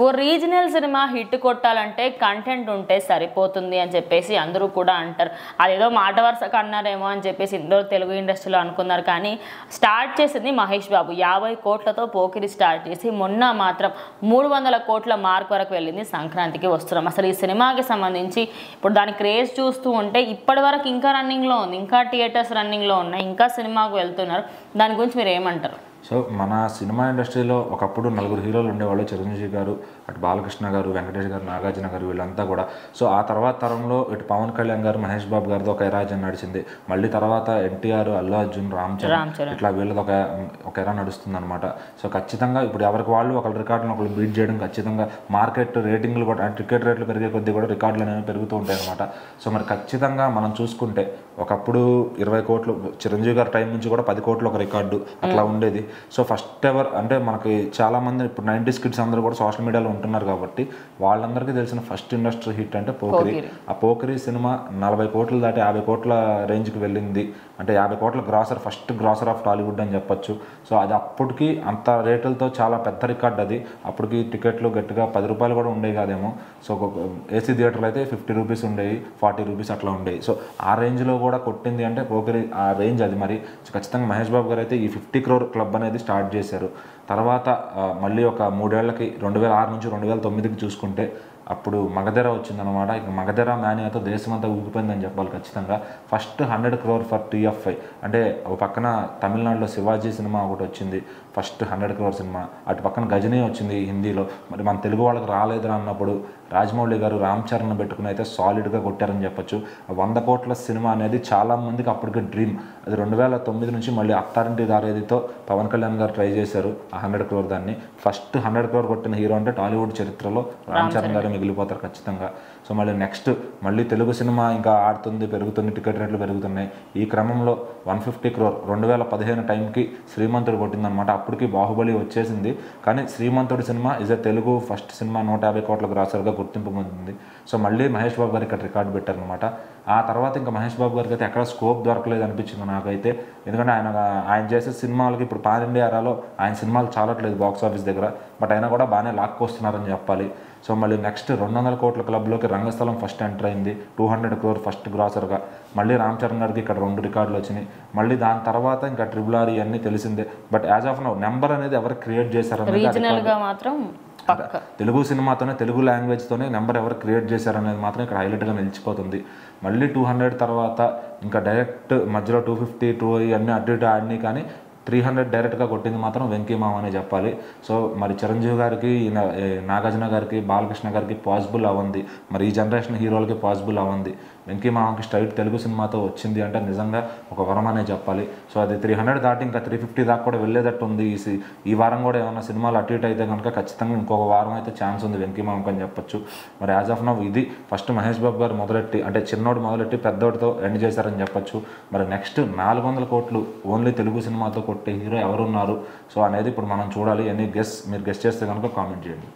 ఓ regional cinema hit కొట్టాలంటే content ఉంటే సరిపోతుంది అని చెప్పేసి అందరూ కూడా అంటారు. అదేదో మాట వరుసగా అన్నారేమో అని చెప్పేసి ఇందరూ తెలుగు ఇండస్ట్రీలో అనుకున్నారు. కానీ స్టార్ట్ చేసింది మహేష్ బాబు 50 కోట్లతో పోకిరి స్టార్ట్ చేసి మొన్న మాత్రం 300 కోట్ల మార్క్ వరకు వెళ్ళింది. సంక్రాంతికి వస్తున్నాం. అసలు ఈ సినిమాకి సంబంధించి ఇప్పుడు దాని క్రేజ్ చూస్తూ ఉంటే ఇప్పటి వరకు ఇంకా రన్నింగ్లో ఉంది, ఇంకా థియేటర్స్ రన్నింగ్లో ఉన్నాయి, ఇంకా సినిమాకు వెళ్తున్నారు. దాని గురించి మీరు ఏమంటారు? సో మన సినిమా ఇండస్ట్రీలో ఒకప్పుడు 4 హీరోలు ఉండేవాళ్ళు. చిరంజీవి గారు, అటు బాలకృష్ణ గారు, వెంకటేష్ గారు, నాగార్జున గారు, వీళ్ళంతా కూడా. సో ఆ తర్వాత తరంలో ఇటు పవన్ కళ్యాణ్ గారు, మహేష్ బాబు గారితో ఒక ఎరా నడిచింది. మళ్ళీ తర్వాత ఎన్టీఆర్, అల్లు అర్జున్, రామ్ చరణ్, ఇట్లా వీళ్ళది ఒక ఎరా నడుస్తుంది అనమాట. సో ఖచ్చితంగా ఇప్పుడు ఎవరికి వాళ్ళు ఒకళ్ళ రికార్డులను ఒకళ్ళు బీట్ చేయడం, ఖచ్చితంగా మార్కెట్ రేటింగ్లు కూడా, టికెట్ రేట్లు పెరిగే కొద్దీ కూడా రికార్డులు అనేవి పెరుగుతూ ఉంటాయి అనమాట. సో మరి ఖచ్చితంగా మనం చూసుకుంటే ఒకప్పుడు 20 కోట్లు, చిరంజీవి గారి టైం నుంచి కూడా 10 కోట్లు ఒక రికార్డు అట్లా ఉండేది. సో ఫస్ట్ ఎవర్ అంటే మనకి చాలామంది ఇప్పుడు 90s కిడ్స్ అందరూ కూడా సోషల్ మీడియాలో ఉంటున్నారు కాబట్టి వాళ్ళందరికీ తెలిసిన ఫస్ట్ ఇండస్ట్రీ హిట్ అంటే పోకిరి. ఆ పోకిరి సినిమా 40 కోట్లు దాటి 50 కోట్ల రేంజ్కి వెళ్ళింది. అంటే 50 కోట్ల grosser, first grosser of Tollywood అని చెప్పొచ్చు. సో అది అప్పటికి అంత రేట్లతో చాలా పెద్ద రికార్డ్ అది. అప్పటికి టికెట్లు గట్టిగా 10 రూపాయలు కూడా ఉండేవి కాదేమో. సో ఏసీ థియేటర్లు అయితే 50 రూపీస్ ఉండేవి, 40 రూపీస్ అట్లా ఉండేవి. సో ఆ రేంజ్లో కూడా కొట్టింది అంటే పోకిరి, ఆ రేంజ్ అది. మరి ఖచ్చితంగా మహేష్ బాబు గారు అయితే ఈ 50 crore క్లబ్ అనేది స్టార్ట్ చేశారు. తర్వాత మళ్ళీ ఒక 3 ఏళ్లకి 2006 నుంచి 2009కి చూసుకుంటే అప్పుడు మగధెర వచ్చిందనమాట. ఇక మగధెర మేనియాతో దేశమంతా ఊగిపోయిందని చెప్పాలి ఖచ్చితంగా. First 100 crore for TFI. అంటే ఒక పక్కన తమిళనాడులో శివాజీ సినిమా ఒకటి వచ్చింది, ఫస్ట్ 100 crore సినిమా. అటు పక్కన గజనీ వచ్చింది హిందీలో. మరి మన తెలుగు వాళ్ళకి రాలేదు అన్నప్పుడు రాజమౌళి గారు రామ్ చరణ్ పెట్టుకుని అయితే సాలిడ్గా కొట్టారని చెప్పొచ్చు. 100 కోట్ల సినిమా అనేది చాలా మందికి అప్పటికే డ్రీమ్. అది 2009 నుంచి మళ్ళీ అత్తారింటి దారేదితో పవన్ కళ్యాణ్ గారు ట్రై చేశారు ఆ 100 crore దాన్ని. ఫస్ట్ 100 crore కొట్టిన హీరో అంటే టాలీవుడ్ చరిత్రలో రామ్ చరణ్ గారు మిగిలిపోతారు ఖచ్చితంగా. సో మళ్ళీ తెలుగు సినిమా ఇంకా ఆడుతుంది, పెరుగుతుంది, టికెట్ రేట్లు పెరుగుతున్నాయి. ఈ క్రమంలో 150 crore 2015 టైంకి శ్రీమంతుడు కొట్టిందనమాట. అప్పటికి బాహుబలి వచ్చేసింది, కానీ శ్రీమంతుడి cinema is a Telugu first cinema 150 కోట్ల గ్రాసర్గా గుర్తింపు పొందింది. సో మళ్ళీ మహేష్ బాబు గారు ఇక్కడ రికార్డు పెట్టారనమాట. ఆ తర్వాత ఇంకా మహేష్ బాబు గారికి అయితే ఎక్కడ స్కోప్ దొరకలేదు అనిపించింది నాకైతే. ఎందుకంటే ఆయన చేసే సినిమాలకి ఇప్పుడు పాన్ ఇండియా ఎరాలో ఆయన సినిమాలు చాలట్లేదు బాక్స్ ఆఫీస్ దగ్గర. బట్ అయినా కూడా బాగానే లాక్కొస్తున్నారని చెప్పాలి. సో మళ్ళీ నెక్స్ట్ 200 కోట్ల క్లబ్లోకి రంగస్థలం ఫస్ట్ ఎంటర్ అయింది, 200 crore ఫస్ట్ గ్రాసర్గా. మళ్ళీ రామ్ చరణ్ గారికి ఇక్కడ 2 రికార్డులు వచ్చినాయి. మళ్ళీ దాని తర్వాత ఇంకా RRR ఇవన్నీ తెలిసిందే. But as of now number అనేది ఎవరు క్రియేట్ చేశారనేది మాత్రం తెలుగు సినిమాతోనే, తెలుగు లాంగ్వేజ్తోనే నెంబర్ ఎవరు క్రియేట్ చేశారనేది మాత్రం ఇక్కడ హైలైట్గా నిలిచిపోతుంది. మళ్ళీ 200 తర్వాత ఇంకా డైరెక్ట్ మధ్యలో 250, 2 ఇవన్నీ అటు ఇటు ఆడినాయి, కానీ 300 డైరెక్ట్గా కొట్టింది మాత్రం వెంకీ మామ అనే చెప్పాలి. సో మరి చిరంజీవి గారికి, నాగార్జున గారికి, బాలకృష్ణ గారికి పాసిబుల్ అవ్వంది. మరి ఈ జనరేషన్ హీరోలకి పాసిబుల్ అవ్వంది. వెంకీ మామకి స్ట్రైట్ తెలుగు సినిమాతో వచ్చింది అంటే నిజంగా ఒక వరం అనే చెప్పాలి. సో అది 300 దాటి ఇంకా 350 దాకా కూడా వెళ్ళేటట్టు ఉంది. ఈ వారం కూడా ఏమైనా సినిమాలు అటు ఇటు అయితే కనుక ఖచ్చితంగా ఇంకొక వారం అయితే ఛాన్స్ ఉంది వెంకీ మామకి అని చెప్పొచ్చు. మరి యాజ్ ఆఫ్ నౌ ఇది ఫస్ట్ మహేష్ బాబు గారు మొదలెట్టి, అంటే చిన్నోడు మొదలెట్టి పెద్దోడితో ఎండ్ చేశారని చెప్పొచ్చు. మరి నెక్స్ట్ 400 కోట్లు ఓన్లీ తెలుగు సినిమాతో కొట్టే హీరో ఎవరున్నారు సో అనేది ఇప్పుడు మనం చూడాలి. మీరు గెస్ చేస్తే కనుక కామెంట్ చేయండి.